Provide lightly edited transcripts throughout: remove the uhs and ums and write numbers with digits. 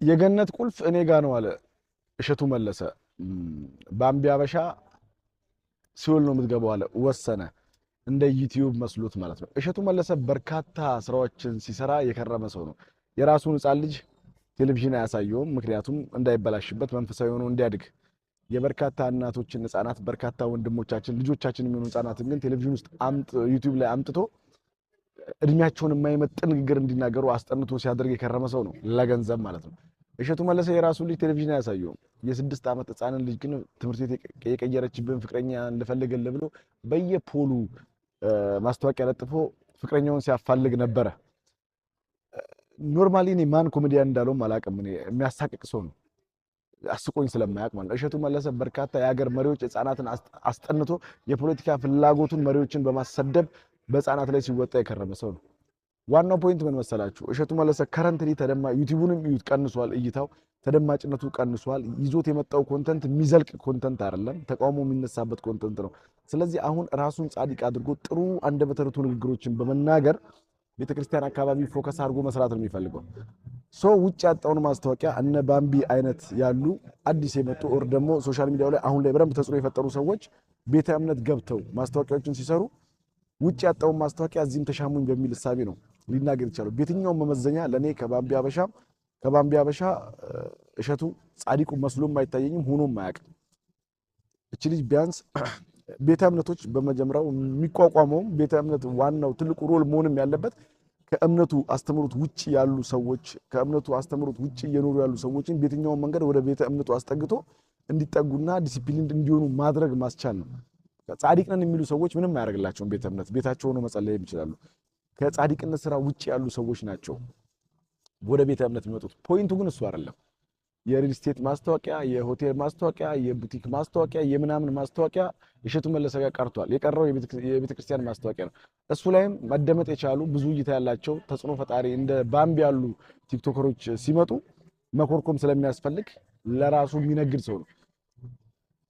የገነት ቁልፍ እኔ ጋ ነው አለ እሸቱ መለሰ። ባምቢ አበሻ ሲኦል ነው የምትገባው አለ ወሰነ። እንደ ዩቲዩብ መስሎት ማለት ነው። እሸቱ መለሰ በርካታ ስራዎችን ሲሰራ የከረመ ሰው ነው። የራሱን ሕፃን ልጅ ቴሌቪዥን አያሳየውም፣ ምክንያቱም እንዳይበላሽበት መንፈሳዊ ሆኖ እንዲያድግ። የበርካታ እናቶችን ሕፃናት በርካታ ወንድሞቻችን ልጆቻችን የሚሆኑ ሕፃናትን ግን ቴሌቪዥን ውስጥ ዩቲዩብ ላይ አምጥቶ እድሜያቸውን የማይመጥን ንግግር እንዲናገሩ አስጠንቶ ሲያደርግ የከረመ ሰው ነው፣ ለገንዘብ ማለት ነው። እሸቱ መለሰ የራሱን ልጅ ቴሌቪዥን አያሳየውም። የ6 ዓመት ሕፃንን ልጅ ግን ትምህርት ቤት የቀየረችብን ፍቅረኛ እንፈልግልህ ብሎ በየፖሉ ማስታወቂያ ለጥፎ ፍቅረኛውን ሲያፋልግ ነበረ። ኖርማሊ እኔ ማን ኮሜዲያን እንዳለውም አላውቅም። እኔ የሚያሳቅቅ ሰው ነው፣ አስቆኝ ስለማያውቅ ማለት ነው። እሸቱ መለሰ በርካታ የሀገር መሪዎች ሕፃናትን አስጠንቶ የፖለቲካ ፍላጎቱን መሪዎችን በማሰደብ በሕፃናት ላይ ሲወጣ የከረመ ሰው ነው። ዋናው ፖይንት ምን መሰላችሁ? እሸቱ መለሰ ከረንትሊ ዩቲዩብንም እዩት፣ ቀንሷል፣ እይታው ተደማጭነቱ ቀንሷል። ይዞት የመጣው ኮንተንት የሚዘልቅ ኮንተንት አይደለም፣ ተቃውሞ የሚነሳበት ኮንተንት ነው። ስለዚህ አሁን ራሱን ጻድቅ አድርጎ ጥሩ አንደበተ ርቱዕ ንግግሮችን በመናገር ቤተክርስቲያን አካባቢ ፎከስ አድርጎ መስራት ነው የሚፈልገው። ውጭ ያጣውን ማስታወቂያ እነ ባምቢ አይነት ያሉ አዲስ የመጡ ኦር ደግሞ ሶሻል ሚዲያው ላይ አሁን ላይ በደንብ ተጽዕኖ የፈጠሩ ሰዎች ቤተ እምነት ገብተው ማስታወቂያዎችን ሲሰሩ ውጭ ያጣውን ማስታወቂያ እዚህም ተሻሙኝ በሚል እሳቤ ነው ሊናገር ይችላል። በየትኛውም መመዘኛ ለኔ ከባምቢ አበሻ እሸቱ ጻድቁ መስሎም አይታየኝም፣ ሆኖም አያውቅም። እቺ ልጅ ቢያንስ ቤተ እምነቶች በመጀመሪያው የሚቋቋመውም ቤተ እምነት ዋናው ትልቁ ሮል መሆንም ያለበት ከእምነቱ አስተምሮት ውጪ ያሉ ሰዎች ከእምነቱ አስተምሮት ውጪ እየኖሩ ያሉ ሰዎችን በየትኛውም መንገድ ወደ ቤተ እምነቱ አስጠግቶ እንዲጠጉና ዲሲፕሊን እንዲሆኑ ማድረግ ማስቻል ነው። ጻድቅ ነን የሚሉ ሰዎች ምንም አያደርግላቸውም። ቤተ እምነት ቤታቸው ሆኖ መጸለይ ይችላሉ። ከጻድቅነት ስራ ውጪ ያሉ ሰዎች ናቸው ወደ ቤተ እምነት የሚመጡት። ፖይንቱ ግን እሱ አይደለም። የሪል ስቴት ማስታወቂያ፣ የሆቴል ማስታወቂያ፣ የቡቲክ ማስታወቂያ፣ የምናምን ማስታወቂያ እሸቱ መለሰ ጋር ቀርቷል። የቀረው የቤተ ክርስቲያን ማስታወቂያ ነው። እሱ ላይም መደመጥ የቻሉ ብዙ እይታ ያላቸው ተጽዕኖ ፈጣሪ እንደ ባምቢ ያሉ ቲክቶከሮች ሲመጡ መኮርኮም ስለሚያስፈልግ ለራሱ የሚነግድ ሰው ነው።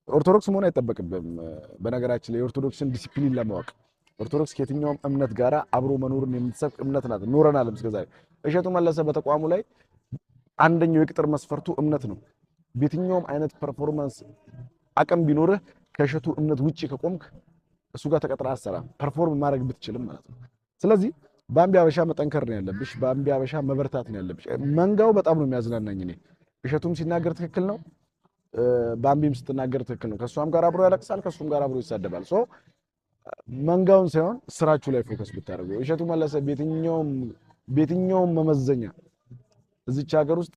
ኦርቶዶክስ መሆን አይጠበቅብም። በነገራችን ላይ የኦርቶዶክስን ዲሲፕሊን ለማወቅ ኦርቶዶክስ ከየትኛውም እምነት ጋር አብሮ መኖርን የምትሰብክ እምነት ናት። ኖረናልም እስከዛሬ። እሸቱ መለሰ በተቋሙ ላይ አንደኛው የቅጥር መስፈርቱ እምነት ነው። በየትኛውም አይነት ፐርፎርማንስ አቅም ቢኖርህ ከእሸቱ እምነት ውጪ ከቆምክ እሱ ጋር ተቀጥረህ አትሰራም፣ ፐርፎርም ማድረግ ብትችልም ማለት ነው። ስለዚህ ባምቢ አበሻ መጠንከር ነው ያለብሽ፣ ባምቢ አበሻ መበርታት ነው ያለብሽ። መንጋው በጣም ነው የሚያዝናናኝ እኔ። እሸቱም ሲናገር ትክክል ነው፣ ባምቢም ስትናገር ትክክል ነው። ከእሷም ጋር አብሮ ያለቅሳል፣ ከእሱም ጋር አብሮ ይሳደባል። መንጋውን ሳይሆን ስራችሁ ላይ ፎከስ ብታደርጉ። እሸቱ መለሰ በየትኛውም መመዘኛ እዚች ሀገር ውስጥ